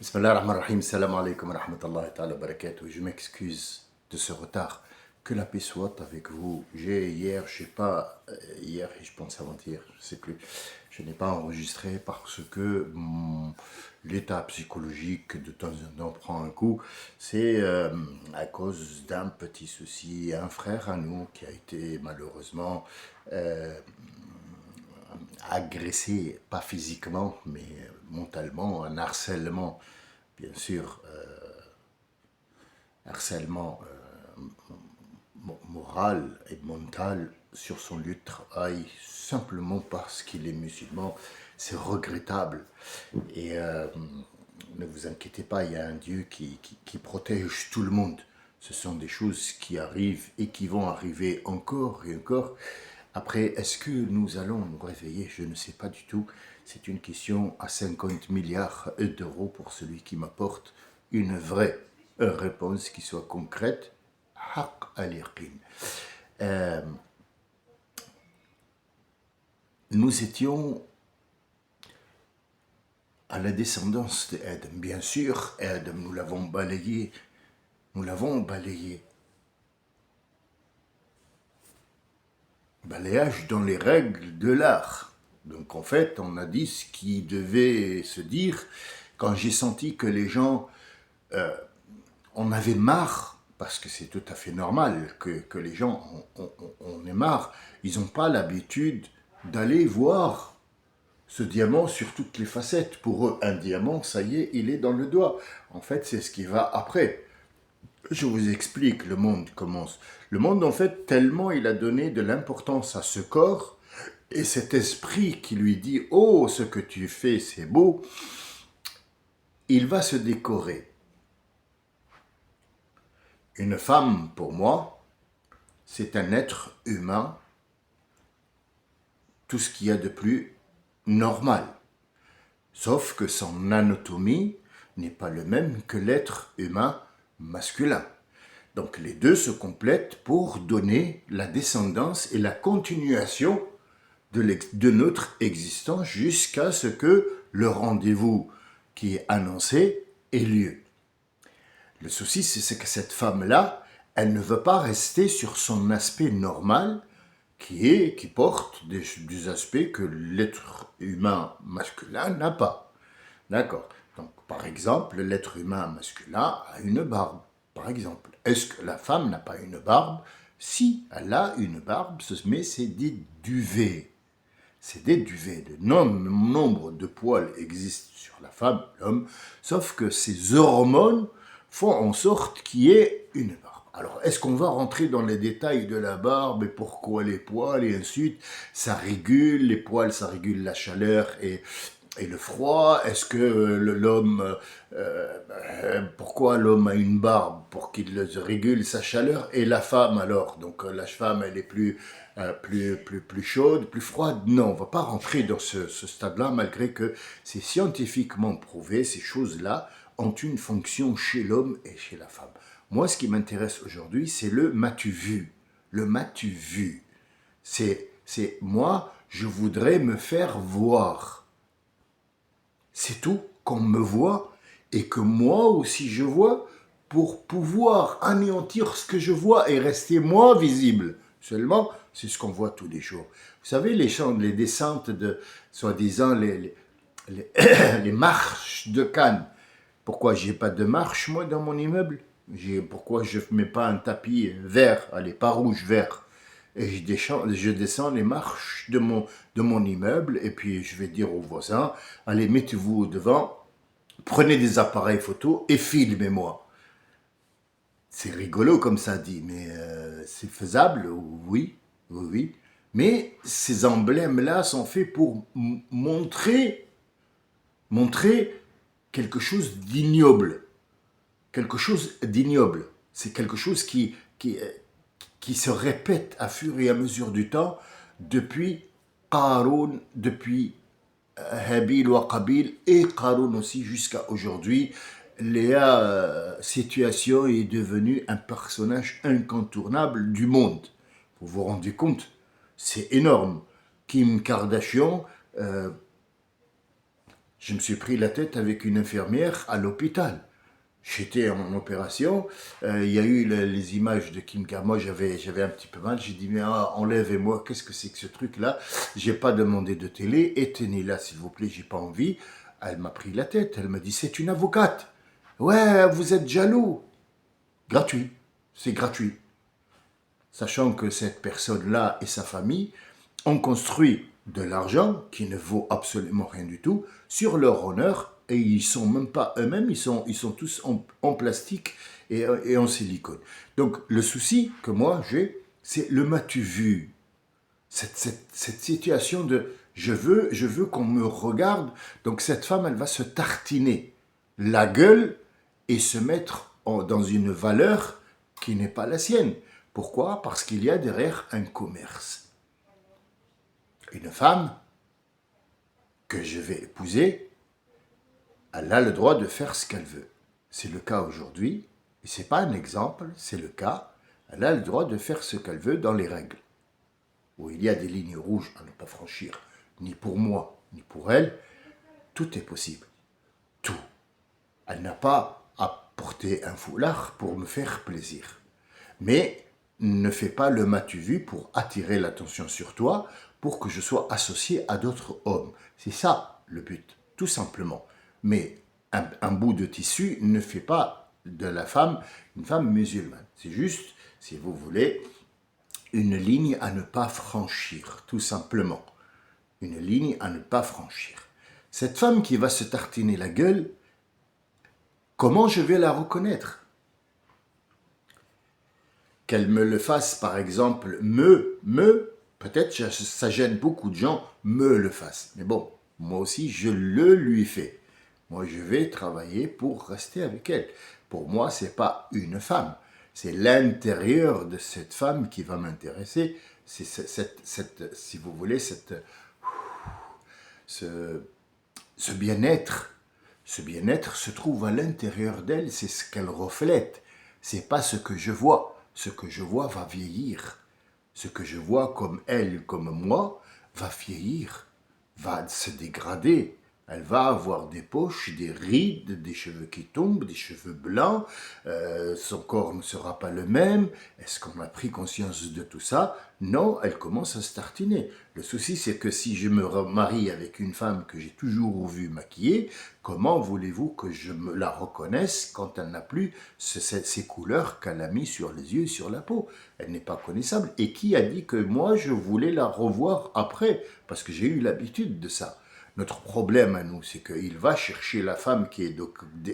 Bismillah ar-Rahman ar-Rahim, salam alaikum wa rahmatullahi ta'ala wa barakatuh. Je m'excuse de ce retard. Que la paix soit avec vous. Hier, je sais pas, hier, je pense avant-hier, je sais plus. Je n'ai pas enregistré parce que l'état psychologique de temps en temps prend un coup. C'est à cause d'un petit souci, un frère à nous qui a été malheureusement agressé, pas physiquement, mais mentalement, un harcèlement, bien sûr, harcèlement moral et mental sur son lieu de travail, simplement parce qu'il est musulman. C'est regrettable. Et ne vous inquiétez pas, il y a un Dieu qui protège tout le monde. Ce sont des choses qui arrivent et qui vont arriver encore et encore. Après, est-ce que nous allons nous réveiller? Je ne sais pas du tout. C'est une question à 50 milliards d'euros pour celui qui m'apporte une vraie réponse qui soit concrète. Haq al-yaqin. Nous étions à la descendance d'Adam. Bien sûr, Adam, nous l'avons balayé. Nous l'avons balayé. Balayage dans les règles de l'art. Donc en fait, on a dit ce qui devait se dire. Quand j'ai senti que les gens en avaient marre, parce que c'est tout à fait normal que les gens en aient marre, ils n'ont pas l'habitude d'aller voir ce diamant sur toutes les facettes. Pour eux, un diamant, ça y est, il est dans le doigt. En fait, c'est ce qui va après. Je vous explique, le monde commence. Le monde, en fait, tellement il a donné de l'importance à ce corps et cet esprit qui lui dit « Oh, ce que tu fais, c'est beau », il va se décorer. Une femme, pour moi, c'est un être humain, tout ce qu'il y a de plus normal. Sauf que son anatomie n'est pas le même que l'être humain masculin. Donc les deux se complètent pour donner la descendance et la continuation de notre existence jusqu'à ce que le rendez-vous qui est annoncé ait lieu. Le souci, c'est que cette femme-là, elle ne veut pas rester sur son aspect normal qui porte des aspects que l'être humain masculin n'a pas. D'accord. Donc, par exemple, l'être humain masculin a une barbe, par exemple. Est-ce que la femme n'a pas une barbe? Si, elle a une barbe, mais c'est des duvets. C'est des duvets. Le nombre de poils existe sur la femme, l'homme, sauf que ces hormones font en sorte qu'il y ait une barbe. Alors, est-ce qu'on va rentrer dans les détails de la barbe et pourquoi les poils et ainsi de suite? Ça régule, les poils, ça régule la chaleur et le froid. Est-ce que l'homme, pourquoi l'homme a une barbe? Pour qu'il régule sa chaleur. Et la femme alors? Donc la femme, elle est plus chaude, plus froide? Non, on ne va pas rentrer dans ce stade-là, malgré que c'est scientifiquement prouvé, ces choses-là ont une fonction chez l'homme et chez la femme. Moi, ce qui m'intéresse aujourd'hui, c'est le m'as-tu vu? Le m'as-tu vu? C'est moi, je voudrais me faire voir. C'est tout, qu'on me voit et que moi aussi je vois pour pouvoir anéantir ce que je vois et rester moi visible. Seulement, c'est ce qu'on voit tous les jours. Vous savez, les descentes de, soi-disant, les marches de Cannes. Pourquoi j'ai pas de marche, moi, dans mon immeuble? Pourquoi je ne mets pas un tapis vert, allez, pas rouge, vert? Et je descends les marches de mon immeuble et puis je vais dire aux voisins, allez, mettez-vous devant, prenez des appareils photo et filmez-moi. C'est rigolo comme ça dit, mais c'est faisable? Oui, oui, oui. Mais ces emblèmes-là sont faits pour montrer quelque chose d'ignoble. Quelque chose d'ignoble. C'est quelque chose qui se répète à fur et à mesure du temps depuis Qarun, depuis Habil wa Qabil et Qarun aussi jusqu'à aujourd'hui. Léa Situation est devenue un personnage incontournable du monde. Vous vous rendez compte? C'est énorme. Kim Kardashian, Je me suis pris la tête avec une infirmière à l'hôpital. J'étais en opération, il y a eu les images de Kim K. Moi, j'avais un petit peu mal. J'ai dit, mais enlevez-moi, qu'est-ce que c'est que ce truc-là? J'ai pas demandé de télé, éteignez-la, s'il vous plaît, j'ai pas envie. Elle m'a pris la tête, elle m'a dit, c'est une avocate. Ouais, vous êtes jaloux. Gratuit, c'est gratuit. Sachant que cette personne-là et sa famille ont construit de l'argent qui ne vaut absolument rien du tout sur leur honneur et ils sont même pas eux-mêmes, ils sont tous en plastique et en silicone. Donc le souci que moi j'ai, c'est le m'as-tu vu? Cette situation de je veux qu'on me regarde. Donc cette femme, elle va se tartiner la gueule et se mettre dans une valeur qui n'est pas la sienne. Pourquoi? Parce qu'il y a derrière un commerce. Une femme que je vais épouser, elle a le droit de faire ce qu'elle veut. C'est le cas aujourd'hui, et ce n'est pas un exemple, c'est le cas. Elle a le droit de faire ce qu'elle veut dans les règles, où il y a des lignes rouges à ne pas franchir, ni pour moi, ni pour elle. Tout est possible. Tout. Elle n'a pas à porter un foulard pour me faire plaisir. Mais ne fais pas le m'as-tu vu pour attirer l'attention sur toi, pour que je sois associé à d'autres hommes. C'est ça le but, tout simplement. Mais un bout de tissu ne fait pas de la femme une femme musulmane. C'est juste, si vous voulez, une ligne à ne pas franchir, tout simplement. Une ligne à ne pas franchir. Cette femme qui va se tartiner la gueule, comment je vais la reconnaître? Qu'elle me le fasse, par exemple, peut-être ça gêne beaucoup de gens, me le fasse. Mais bon, moi aussi, je le lui fais. Moi, je vais travailler pour rester avec elle. Pour moi, c'est pas une femme. C'est l'intérieur de cette femme qui va m'intéresser. C'est si vous voulez, ce bien-être. Ce bien-être se trouve à l'intérieur d'elle, c'est ce qu'elle reflète. C'est pas ce que je vois. Ce que je vois va vieillir. Ce que je vois comme elle, comme moi, va vieillir, va se dégrader. Elle va avoir des poches, des rides, des cheveux qui tombent, des cheveux blancs. Son corps ne sera pas le même. Est-ce qu'on a pris conscience de tout ça? Non, elle commence à se tartiner. Le souci, c'est que si je me marie avec une femme que j'ai toujours vue maquillée, comment voulez-vous que je me la reconnaisse quand elle n'a plus ces couleurs qu'elle a mis sur les yeux et sur la peau? Elle n'est pas connaissable. Et qui a dit que moi, je voulais la revoir après? Parce que j'ai eu l'habitude de ça. Notre problème à nous, c'est qu'il va chercher la femme qui est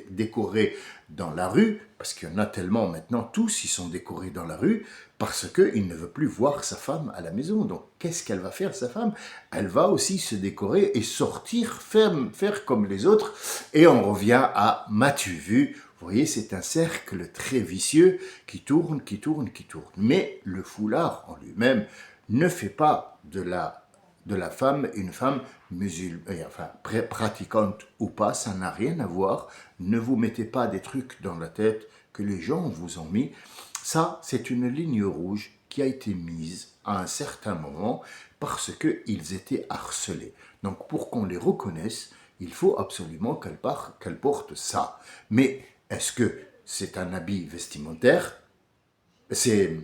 décorée dans la rue, parce qu'il y en a tellement maintenant, tous ils sont décorés dans la rue, parce qu'il ne veut plus voir sa femme à la maison. Donc qu'est-ce qu'elle va faire, sa femme? Elle va aussi se décorer et sortir, faire comme les autres, et on revient à m'as-tu vu? Vous voyez, c'est un cercle très vicieux qui tourne, qui tourne, qui tourne. Mais le foulard en lui-même ne fait pas de la femme une femme musulmane, enfin pratiquante ou pas, ça n'a rien à voir. Ne vous mettez pas des trucs dans la tête que les gens vous ont mis. Ça, c'est une ligne rouge qui a été mise à un certain moment parce qu'ils étaient harcelés. Donc pour qu'on les reconnaisse, il faut absolument qu'elle porte ça. Mais est-ce que c'est un habit vestimentaire? C'est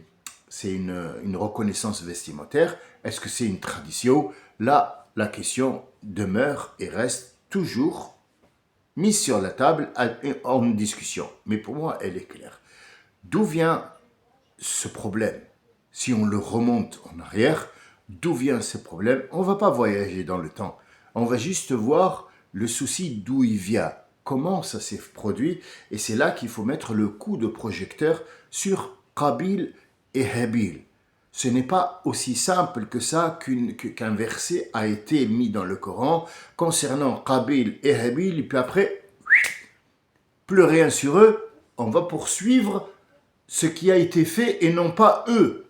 une reconnaissance vestimentaire. Est-ce que c'est une tradition? Là, la question demeure et reste toujours mise sur la table en discussion. Mais pour moi, elle est claire. D'où vient ce problème? Si on le remonte en arrière, d'où vient ce problème? On ne va pas voyager dans le temps. On va juste voir le souci d'où il vient, comment ça s'est produit. Et c'est là qu'il faut mettre le coup de projecteur sur Qabil et Habil. Ce n'est pas aussi simple que ça qu'un verset a été mis dans le Coran concernant Qabil et Habil, et puis après, plus rien sur eux, on va poursuivre ce qui a été fait et non pas eux.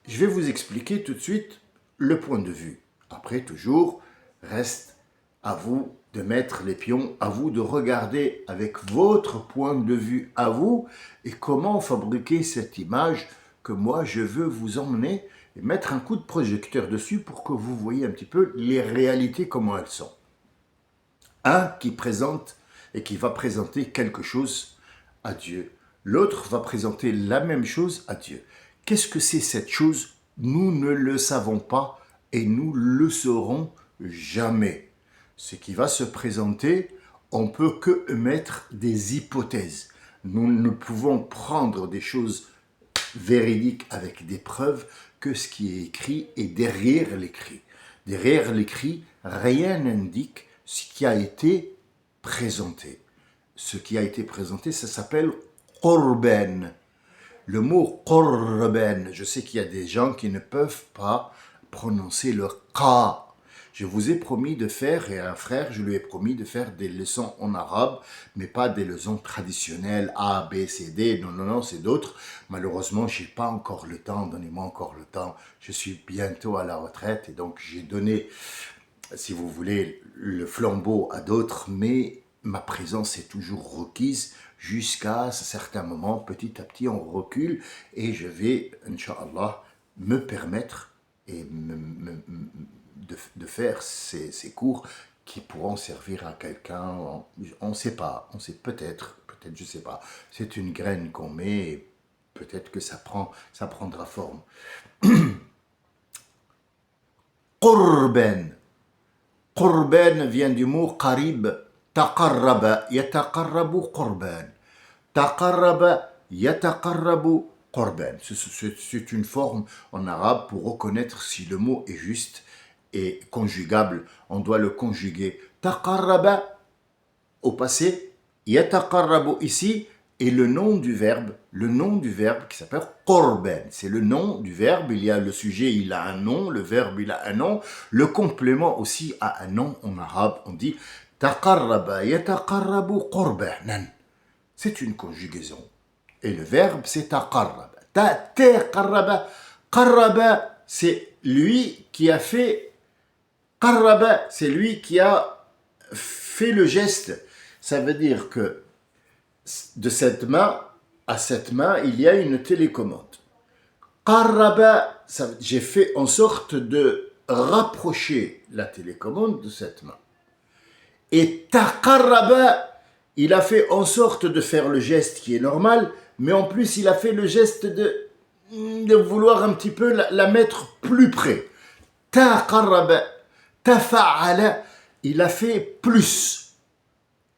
Je vais vous expliquer tout de suite le point de vue. Après, toujours, reste à vous de mettre les pions, à vous de regarder avec votre point de vue à vous et comment fabriquer cette image que moi je veux vous emmener et mettre un coup de projecteur dessus pour que vous voyez un petit peu les réalités, comment elles sont. Un qui présente et qui va présenter quelque chose à Dieu. L'autre va présenter la même chose à Dieu. Qu'est-ce que c'est cette chose? Nous ne le savons pas et nous le saurons jamais. Ce qui va se présenter, on peut que émettre des hypothèses. Nous ne pouvons prendre des choses véridiques avec des preuves que ce qui est écrit est derrière l'écrit. Derrière l'écrit, rien n'indique ce qui a été présenté. Ce qui a été présenté, ça s'appelle Qurban. Le mot Qurban, je sais qu'il y a des gens qui ne peuvent pas prononcer le Qa. Je vous ai promis de faire, et à un frère, je lui ai promis de faire des leçons en arabe, mais pas des leçons traditionnelles, A, B, C, D, non, c'est d'autres. Malheureusement, je n'ai pas encore le temps, donnez-moi encore le temps. Je suis bientôt à la retraite, et donc j'ai donné, si vous voulez, le flambeau à d'autres, mais ma présence est toujours requise jusqu'à un certain moment. Petit à petit, on recule, et je vais, Inch'Allah, me permettre et de faire ces cours qui pourront servir à quelqu'un. On ne sait pas, on sait peut-être, je ne sais pas. C'est une graine qu'on met et peut-être que ça prendra forme. Qurban. Qurban vient du mot qarib. Taqarraba, yataqarrabu qurban. Taqarraba, yataqarrabu qurban. C'est une forme en arabe pour reconnaître si le mot est juste et conjugable. On doit le conjuguer. Taqarraba au passé, yataqarrabu ici, et le nom du verbe qui s'appelle qurban. C'est le nom du verbe, il y a le sujet, il a un nom, le verbe, il a un nom, le complément aussi a un nom en arabe, on dit taqarraba yataqarrabu qurbanan. C'est une conjugaison. Et le verbe, c'est taqarraba. Taqarraba. Qarraba, c'est lui qui a fait. Qarraba, c'est lui qui a fait le geste. Ça veut dire que de cette main à cette main, il y a une télécommande. Qarraba, j'ai fait en sorte de rapprocher la télécommande de cette main. Et taqarraba, il a fait en sorte de faire le geste qui est normal, mais en plus il a fait le geste de vouloir un petit peu la mettre plus près. Taqarraba, tafa'ala, il a fait plus.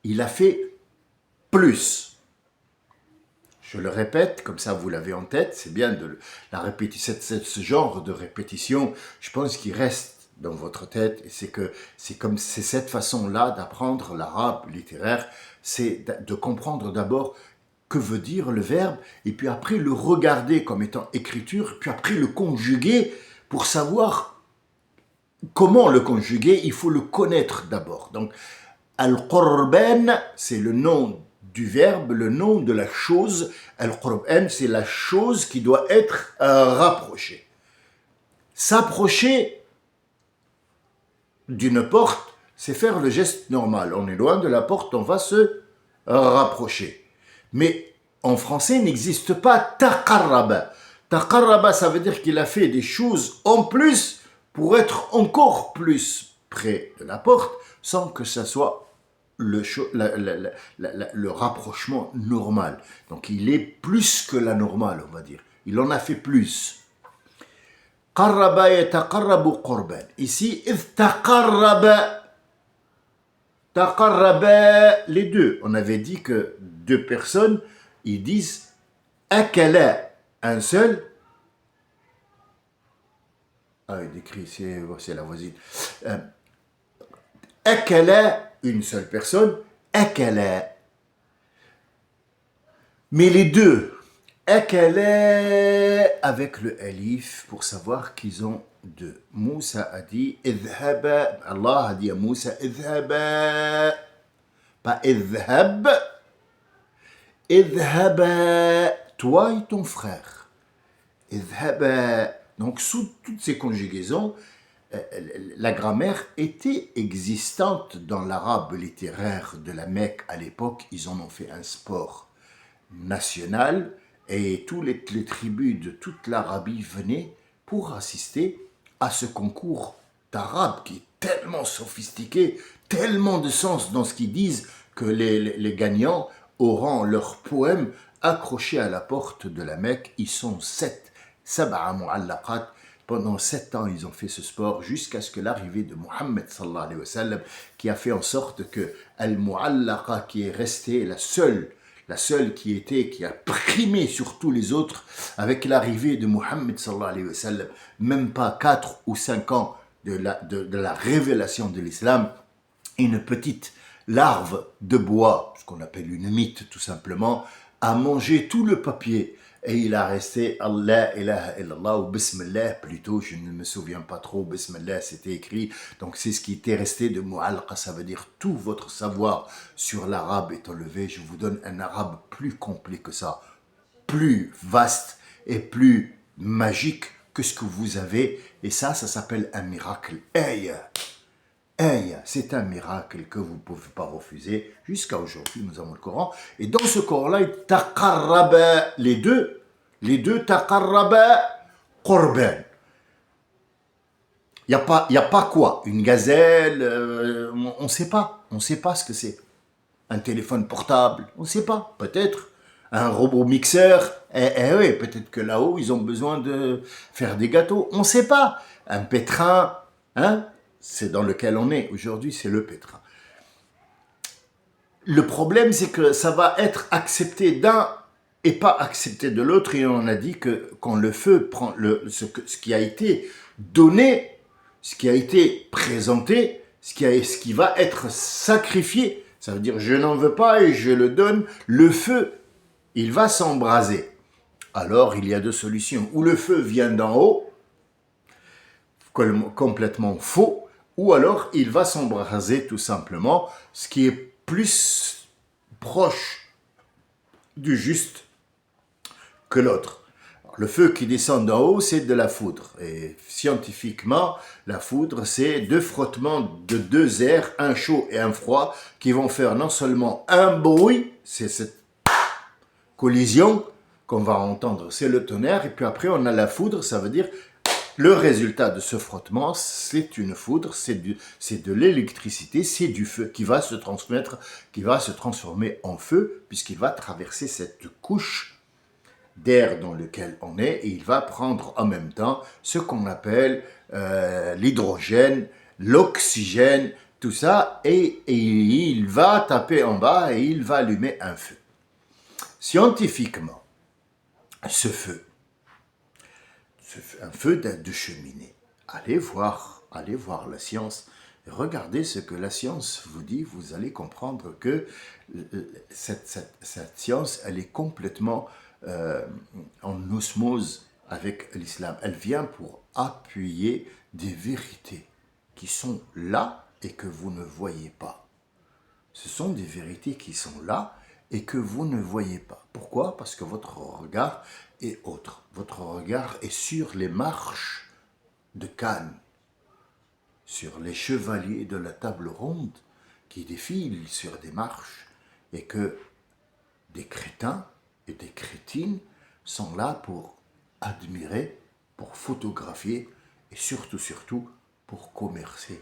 Il a fait plus. Je le répète, comme ça vous l'avez en tête, c'est bien de la répétition, ce genre de répétition, je pense qu'il reste dans votre tête, et c'est cette façon-là d'apprendre l'arabe littéraire, c'est de comprendre d'abord que veut dire le verbe, et puis après le regarder comme étant écriture, puis après le conjuguer pour savoir comment le conjuguer, il faut le connaître d'abord. Donc, al-qurban, c'est le nom du verbe, le nom de la chose. Al-qurban, c'est la chose qui doit être rapprochée. S'approcher d'une porte, c'est faire le geste normal. On est loin de la porte, on va se rapprocher. Mais en français, n'existe pas taqarraba. Taqarraba, ça veut dire qu'il a fait des choses en plus pour être encore plus près de la porte, sans que ça soit le rapprochement normal. Donc il est plus que la normale, on va dire. Il en a fait plus. Qarraba yataqarrabu qurban. Ici, taqarraba. Taqarraba, les deux. On avait dit que deux personnes, ils disent akala, un seul. Ah, il décrit, c'est la voisine. Akala, une seule personne. Akala. Mais les deux, akala avec le alif pour savoir qu'ils ont deux. Moussa a dit idhaba. Allah a dit à Moussa idhaba. Pas idhab. Idhaba. Toi et ton frère. Idhaba. Donc, sous toutes ces conjugaisons, la grammaire était existante dans l'arabe littéraire de la Mecque à l'époque. Ils en ont fait un sport national et toutes les tribus de toute l'Arabie venaient pour assister à ce concours d'arabe qui est tellement sophistiqué, tellement de sens dans ce qu'ils disent que les gagnants auront leur poème accroché à la porte de la Mecque. Ils sont 7, sab'a mu'allaqat. Pendant 7 ans, ils ont fait ce sport jusqu'à ce que l'arrivée de Mohammed sallallahu alayhi wa sallam, qui a fait en sorte que Al-Mu'allaqa, qui est restée la seule qui a primé sur tous les autres, avec l'arrivée de Mohammed sallallahu alayhi wa sallam, même pas 4 ou 5 ans de la révélation de l'islam, une petite larve de bois, ce qu'on appelle une mythe tout simplement, a mangé tout le papier. Et il a resté Allah ilaha illallah ou Bismillah, plutôt, je ne me souviens pas trop, Bismillah c'était écrit, donc c'est ce qui était resté de Mu'alqa, ça veut dire tout votre savoir sur l'arabe est enlevé. Je vous donne un arabe plus complet que ça, plus vaste et plus magique que ce que vous avez, et ça s'appelle un miracle. C'est un miracle que vous ne pouvez pas refuser. Jusqu'à aujourd'hui, nous avons le Coran. Et dans ce Coran-là, les deux taqarraba qurban. Il n'y a pas quoi? Une gazelle, on ne sait pas. On ne sait pas ce que c'est. Un téléphone portable, on ne sait pas. Peut-être un robot mixeur. Oui, peut-être que là-haut, ils ont besoin de faire des gâteaux. On ne sait pas. Un pétrin, hein? C'est dans lequel on est. Aujourd'hui, c'est le pétrin. Le problème, c'est que ça va être accepté d'un et pas accepté de l'autre. Et on a dit que quand le feu prend ce qui a été donné, ce qui a été présenté, ce qui va être sacrifié, ça veut dire je n'en veux pas et je le donne, le feu, il va s'embraser. Alors, il y a deux solutions. Ou le feu vient d'en haut, complètement faux, ou alors il va s'embraser tout simplement, ce qui est plus proche du juste que l'autre. Le feu qui descend d'en haut, c'est de la foudre. Et scientifiquement, la foudre, c'est deux frottements de deux airs, un chaud et un froid, qui vont faire non seulement un bruit, c'est cette collision qu'on va entendre, c'est le tonnerre, et puis après on a la foudre, ça veut dire le résultat de ce frottement, c'est une foudre, c'est de l'électricité, c'est du feu qui va se transmettre, qui va se transformer en feu, puisqu'il va traverser cette couche d'air dans lequel on est, et il va prendre en même temps ce qu'on appelle l'hydrogène, l'oxygène, tout ça, et il va taper en bas et il va allumer un feu. Scientifiquement, ce feu, un feu de cheminée. Allez voir la science, regardez ce que la science vous dit, vous allez comprendre que cette science, elle est complètement en osmose avec l'islam. Elle vient pour appuyer des vérités qui sont là et que vous ne voyez pas. Ce sont des vérités qui sont là et que vous ne voyez pas. Pourquoi? Parce que votre regard est autre. Votre regard est sur les marches de Cannes, sur les chevaliers de la table ronde qui défilent sur des marches, et que des crétins et des crétines sont là pour admirer, pour photographier et surtout pour commercer,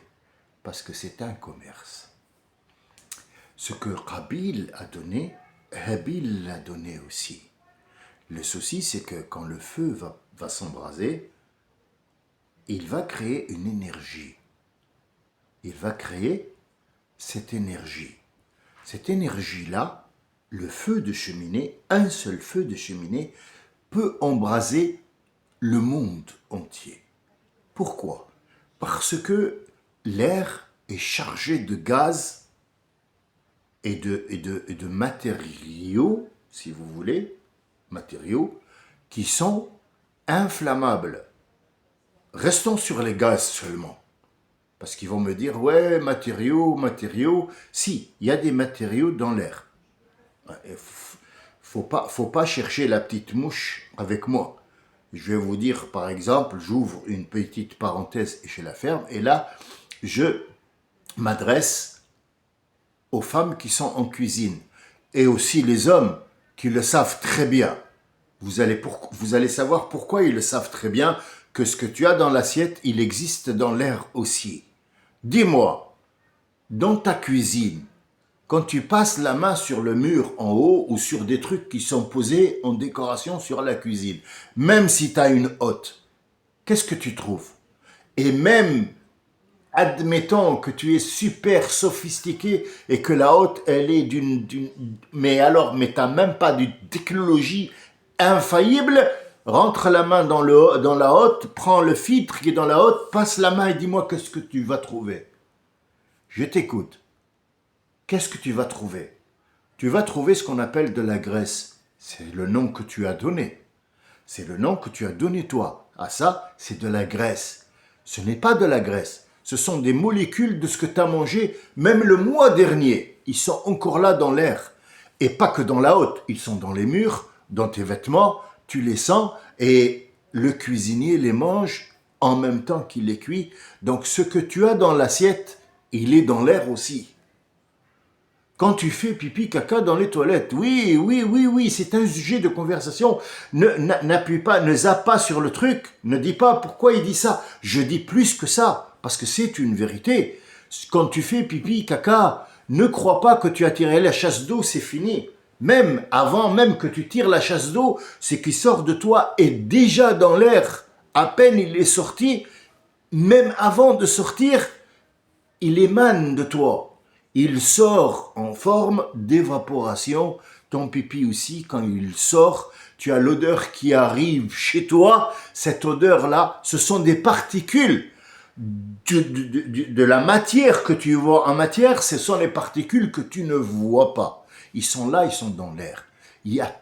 parce que c'est un commerce. Ce que Qabil a donné, Habil l'a donné aussi. Le souci, c'est que quand le feu va s'embraser, il va créer une énergie. Il va créer cette énergie. Cette énergie-là, le feu de cheminée, un seul feu de cheminée, peut embraser le monde entier. Pourquoi? Parce que l'air est chargé de gaz et de matériaux, si vous voulez, matériaux qui sont inflammables. Restons sur les gaz seulement. Parce qu'ils vont me dire, ouais, matériaux. Si, il y a des matériaux dans l'air. Faut pas chercher la petite mouche avec moi. Je vais vous dire, par exemple, j'ouvre une petite parenthèse et je la ferme. Et là, je m'adresse aux femmes qui sont en cuisine. Et aussi les hommes qui le savent très bien. Vous allez savoir pourquoi ils le savent très bien, que ce que tu as dans l'assiette, il existe dans l'air aussi. Dis-moi, dans ta cuisine, quand tu passes la main sur le mur en haut ou sur des trucs qui sont posés en décoration sur la cuisine, même si tu as une hotte, qu'est-ce que tu trouves? Et même, admettons que tu es super sophistiqué et que la hotte, elle est mais t'as même pas d'une technologie infaillible, rentre la main dans la hotte, prends le filtre qui est dans la hotte, passe la main et dis-moi qu'est-ce que tu vas trouver. Je t'écoute. Qu'est-ce que tu vas trouver? Tu vas trouver ce qu'on appelle de la graisse. C'est le nom que tu as donné. C'est le nom que tu as donné toi. Ah ça, c'est de la graisse. Ce n'est pas de la graisse. Ce sont des molécules de ce que tu as mangé, même le mois dernier. Ils sont encore là dans l'air. Et pas que dans la hotte. Ils sont dans les murs, dans tes vêtements. Tu les sens et le cuisinier les mange en même temps qu'il les cuit. Donc ce que tu as dans l'assiette, il est dans l'air aussi. Quand tu fais pipi, caca dans les toilettes, oui, c'est un sujet de conversation. N'appuie pas, ne zappe pas sur le truc. Ne dis pas pourquoi il dit ça. Je dis plus que ça, parce que c'est une vérité. Quand tu fais pipi, caca, ne crois pas que tu as tiré la chasse d'eau, c'est fini. Même avant même que tu tires la chasse d'eau, ce qui sort de toi est déjà dans l'air. À peine il est sorti, même avant de sortir, il émane de toi. Il sort en forme d'évaporation. Ton pipi aussi, quand il sort, tu as l'odeur qui arrive chez toi. Cette odeur-là, ce sont des particules de la matière que tu vois en matière. Ce sont les particules que tu ne vois pas. Ils sont là, ils sont dans l'air.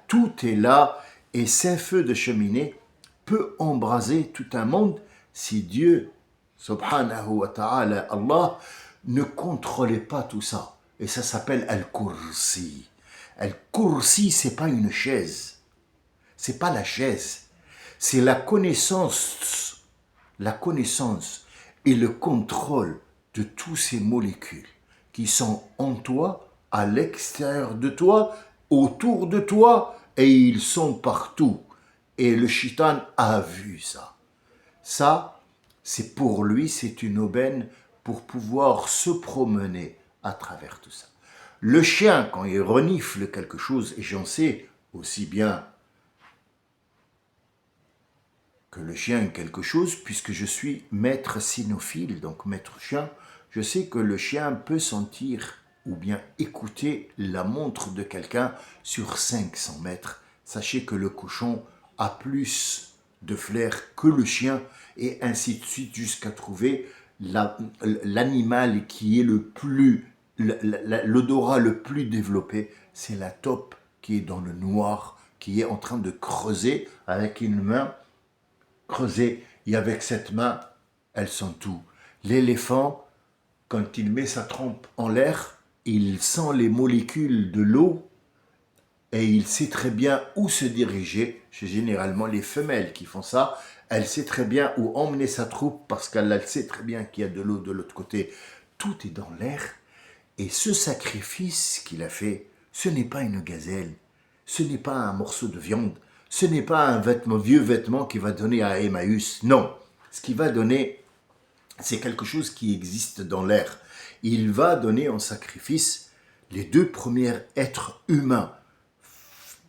Tout est là. Et ces feux de cheminée peut embraser tout un monde si Dieu, subhanahu wa ta'ala, Allah, ne contrôlez pas tout ça. Et ça s'appelle Al-Kursi. Al-Kursi, c'est pas une chaise. C'est pas la chaise. C'est la connaissance et le contrôle de tous ces molécules qui sont en toi, à l'extérieur de toi, autour de toi, et ils sont partout. Et le shaitan a vu ça. Ça, c'est pour lui, c'est une aubaine pour pouvoir se promener à travers tout ça. Le chien, quand il renifle quelque chose, et j'en sais aussi bien que le chien quelque chose, puisque je suis maître cynophile, donc maître chien, je sais que le chien peut sentir ou bien écouter la montre de quelqu'un sur 500 mètres. Sachez que le cochon a plus de flair que le chien, et ainsi de suite jusqu'à trouver l'animal qui est l'odorat le plus développé, c'est la taupe qui est dans le noir, qui est en train de creuser avec une main, et avec cette main, elle sent tout. L'éléphant, quand il met sa trompe en l'air, il sent les molécules de l'eau et il sait très bien où se diriger. C'est généralement les femelles qui font ça. Elle sait très bien où emmener sa troupe parce qu'elle sait très bien qu'il y a de l'eau de l'autre côté. Tout est dans l'air. Et ce sacrifice qu'il a fait, ce n'est pas une gazelle, ce n'est pas un morceau de viande, ce n'est pas un vieux vêtement qu'il va donner à Emmaüs. Non, ce qu'il va donner, c'est quelque chose qui existe dans l'air. Il va donner en sacrifice les 2 premiers êtres humains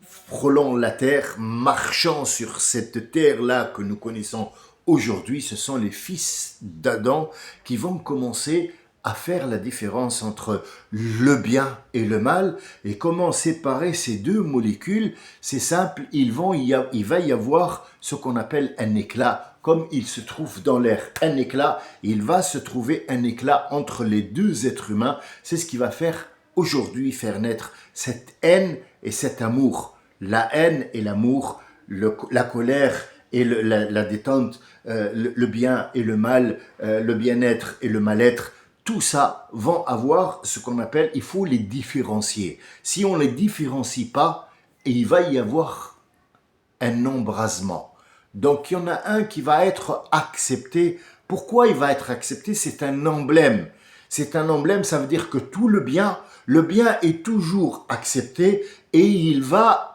frôlant la terre, marchant sur cette terre-là que nous connaissons aujourd'hui. Ce sont les fils d'Adam qui vont commencer à faire la différence entre le bien et le mal. Et comment séparer ces 2 molécules? C'est simple, il va y avoir ce qu'on appelle un éclat. Comme il se trouve dans l'air un éclat, il va se trouver un éclat entre les 2 êtres humains. C'est ce qui va faire aujourd'hui faire naître cette haine et cet amour. La haine et l'amour, la colère et la détente, le bien et le mal, le bien-être et le mal-être, tout ça vont avoir ce qu'on appelle, il faut les différencier. Si on ne les différencie pas, il va y avoir un embrasement. Donc il y en a un qui va être accepté. Pourquoi il va être accepté? C'est un emblème. C'est un emblème, ça veut dire que tout le bien est toujours accepté et il va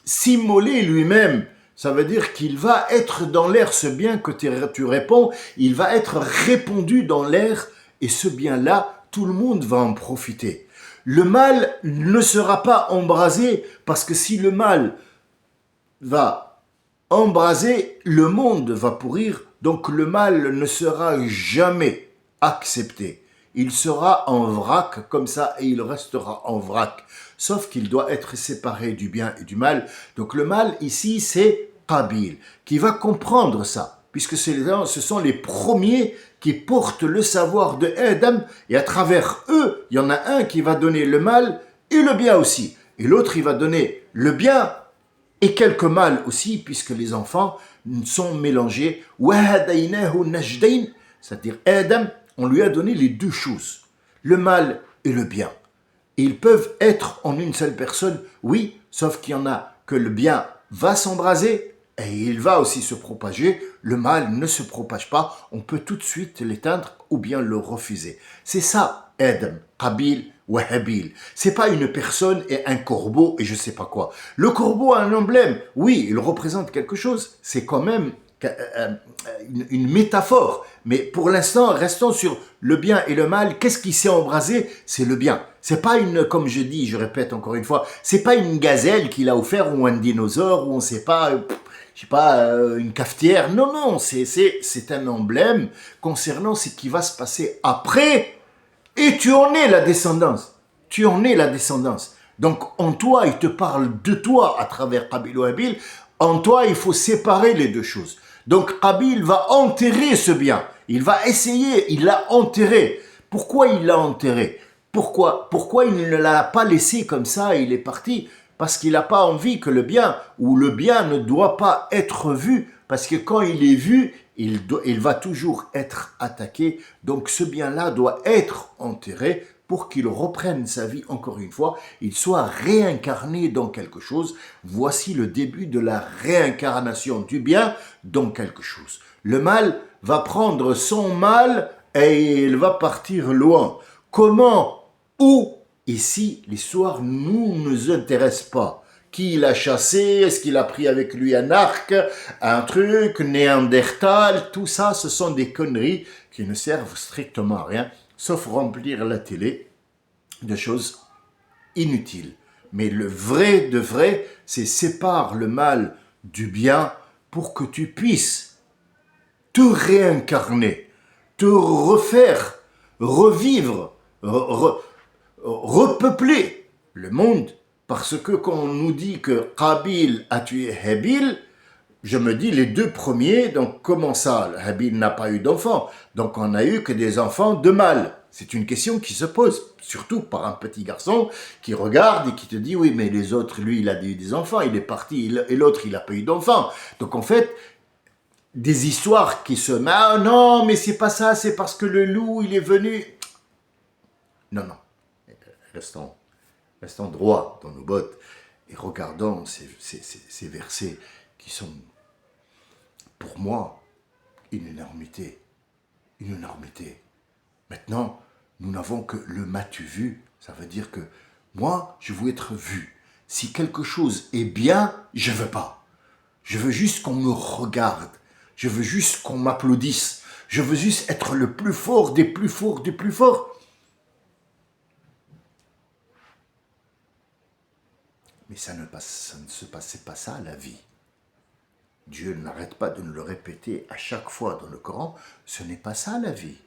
s'immoler lui-même. Ça veut dire qu'il va être dans l'air, ce bien que tu réponds, il va être répandu dans l'air et ce bien-là, tout le monde va en profiter. Le mal ne sera pas embrasé parce que si le mal va embraser, le monde va pourrir, donc le mal ne sera jamais accepté. Il sera en vrac comme ça et il restera en vrac. Sauf qu'il doit être séparé du bien et du mal. Donc le mal ici c'est Qabil qui va comprendre ça, puisque ce sont les premiers qui portent le savoir de Adam et à travers eux, il y en a un qui va donner le mal et le bien aussi. Et l'autre il va donner le bien et quelques mal aussi, puisque les enfants sont mélangés. C'est-à-dire Adam, on lui a donné les deux choses, le mal et le bien. Et ils peuvent être en une seule personne, oui, sauf qu'il y en a que le bien va s'embraser et il va aussi se propager. Le mal ne se propage pas, on peut tout de suite l'éteindre ou bien le refuser. C'est ça, Adam, Qabil ou Habil. C'est pas une personne et un corbeau et je sais pas quoi. Le corbeau a un emblème, oui, il représente quelque chose, c'est quand même une métaphore. Mais pour l'instant, restons sur le bien et le mal. Qu'est-ce qui s'est embrasé? C'est le bien. C'est pas une, comme je dis, je répète encore une fois, c'est pas une gazelle qu'il a offert ou un dinosaure ou on sait pas, je sais pas, une cafetière. Non, non, c'est un emblème concernant ce qui va se passer après. Et tu en es la descendance. Tu en es la descendance. Donc en toi, il te parle de toi à travers Qabil ou Habil. En toi, il faut séparer les deux choses. Donc Qabil va enterrer ce bien. Il va essayer, il l'a enterré. Pourquoi il l'a enterré? Pourquoi il ne l'a pas laissé comme ça et il est parti? Parce qu'il n'a pas envie que le bien, ou le bien ne doit pas être vu, parce que quand il est vu, il va toujours être attaqué. Donc ce bien-là doit être enterré pour qu'il reprenne sa vie encore une fois, il soit réincarné dans quelque chose. Voici le début de la réincarnation du bien dans quelque chose. Le mal va prendre son mal et il va partir loin. Comment? Où? Ici, l'histoire ne nous intéresse pas. Qui l'a chassé? Est-ce qu'il a pris avec lui un arc, un truc, Néandertal? Tout ça, ce sont des conneries qui ne servent strictement à rien, sauf remplir la télé de choses inutiles. Mais le vrai de vrai, c'est sépare le mal du bien pour que tu puisses te réincarner, te refaire, revivre, repeupler le monde. Parce que quand on nous dit que Qabil a tué Habil, je me dis les deux premiers, donc comment ça? Habil n'a pas eu d'enfants, donc on n'a eu que des enfants de mâles. C'est une question qui se pose, surtout par un petit garçon qui regarde et qui te dit oui mais les autres, lui il a eu des enfants, il est parti, et l'autre il n'a pas eu d'enfants. Donc en fait, des histoires qui se... Ah non mais c'est pas ça, c'est parce que le loup il est venu... Non, non, restons droits dans nos bottes et regardons ces versets qui sont pour moi une énormité. Une énormité. Maintenant, nous n'avons que le m'as-tu vu. Ça veut dire que moi, je veux être vu. Si quelque chose est bien, je veux pas. Je veux juste qu'on me regarde. Je veux juste qu'on m'applaudisse. Je veux juste être le plus fort des plus forts des plus forts. Mais ça ne se passait pas ça, la vie. Dieu n'arrête pas de nous le répéter à chaque fois dans le Coran. Ce n'est pas ça, la vie.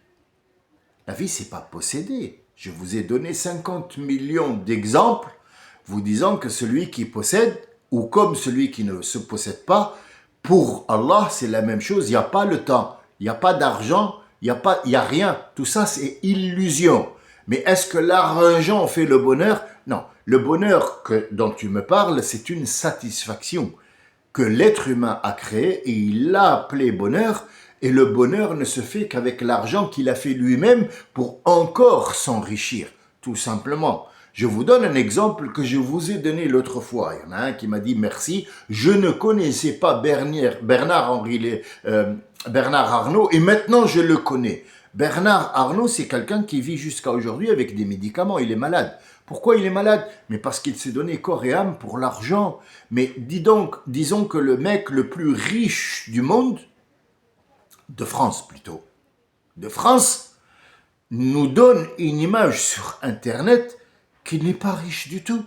La vie, c'est pas posséder. Je vous ai donné 50 millions d'exemples vous disant que celui qui possède, ou comme celui qui ne se possède pas, pour Allah, c'est la même chose. Il n'y a pas le temps, il n'y a pas d'argent, il n'y a rien. Tout ça, c'est illusion. Mais est-ce que l'argent fait le bonheur? Non. Le bonheur dont tu me parles, c'est une satisfaction que l'être humain a créée et il l'a appelé bonheur. Et le bonheur ne se fait qu'avec l'argent qu'il a fait lui-même pour encore s'enrichir, tout simplement. Je vous donne un exemple que je vous ai donné l'autre fois. Il y en a un qui m'a dit merci. Je ne connaissais pas Bernard Arnault et maintenant je le connais. Bernard Arnault, c'est quelqu'un qui vit jusqu'à aujourd'hui avec des médicaments. Il est malade. Pourquoi il est malade? Mais parce qu'il s'est donné corps et âme pour l'argent. Mais disons que le mec le plus riche du monde, de France plutôt, de France, nous donne une image sur Internet qui n'est pas riche du tout.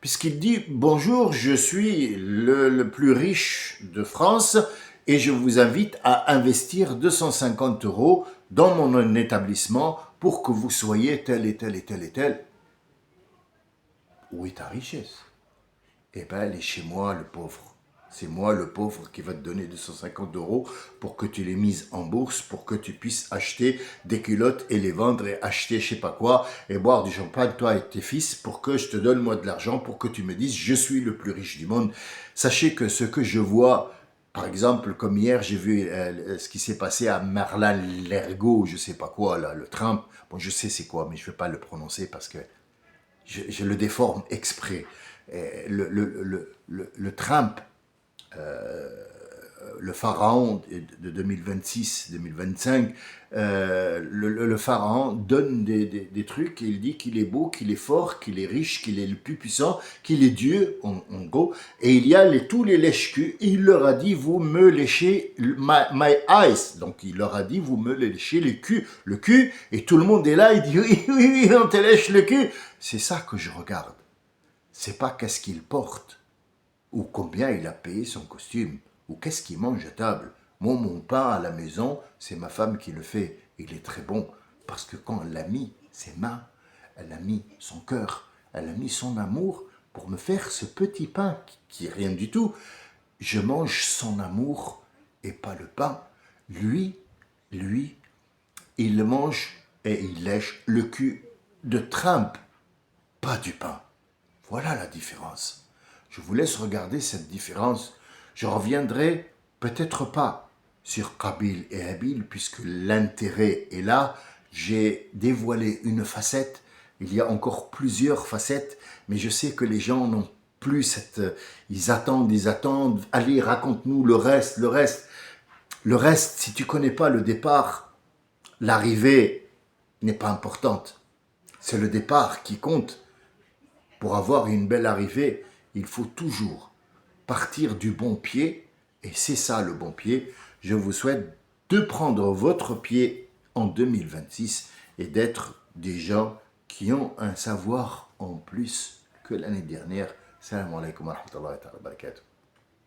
Puisqu'il dit « Bonjour, je suis le plus riche de France et je vous invite à investir 250 € dans mon établissement pour que vous soyez tel et tel et tel et tel. » Où est ta richesse? Eh bien, elle est chez moi, le pauvre. C'est moi, le pauvre, qui va te donner 250 € pour que tu les mises en bourse, pour que tu puisses acheter des culottes et les vendre et acheter je sais pas quoi et boire du champagne, toi et tes fils, pour que je te donne moi de l'argent, pour que tu me dises je suis le plus riche du monde. Sachez que ce que je vois, par exemple, comme hier, j'ai vu ce qui s'est passé à Mar-a-Lago, je sais pas quoi, là, le Trump. Bon, je sais c'est quoi, mais je vais pas le prononcer parce que je le déforme exprès. Le Trump, le pharaon de 2026-2025, le pharaon donne des trucs et il dit qu'il est beau, qu'il est fort, qu'il est riche, qu'il est le plus puissant, qu'il est Dieu, en gros. Et il y a tous les lèche-culs. Il leur a dit, vous me léchez my eyes. Donc il leur a dit, vous me léchez le cul. Et tout le monde est là, il dit, oui, oui, oui, on te lèche le cul. C'est ça que je regarde. C'est pas qu'est-ce qu'il porte ou combien il a payé son costume, ou qu'est-ce qu'il mange à table. Moi, mon pain à la maison, c'est ma femme qui le fait. Il est très bon, parce que quand elle l'a mis ses mains, elle a mis son cœur, elle a mis son amour pour me faire ce petit pain qui est rien du tout. Je mange son amour et pas le pain. Lui, il mange et il lèche le cul de Trump, pas du pain. Voilà la différence. Je vous laisse regarder cette différence. Je reviendrai peut-être pas sur Qabil et Habil puisque l'intérêt est là. J'ai dévoilé une facette. Il y a encore plusieurs facettes, mais je sais que les gens n'ont plus cette... Ils attendent. Allez, raconte-nous le reste. Le reste, si tu connais pas le départ, l'arrivée n'est pas importante. C'est le départ qui compte. Pour avoir une belle arrivée, il faut toujours partir du bon pied, et c'est ça le bon pied. Je vous souhaite de prendre votre pied en 2026 et d'être des gens qui ont un savoir en plus que l'année dernière. Salam alaikum wa rahmatullahi wa barakatuh.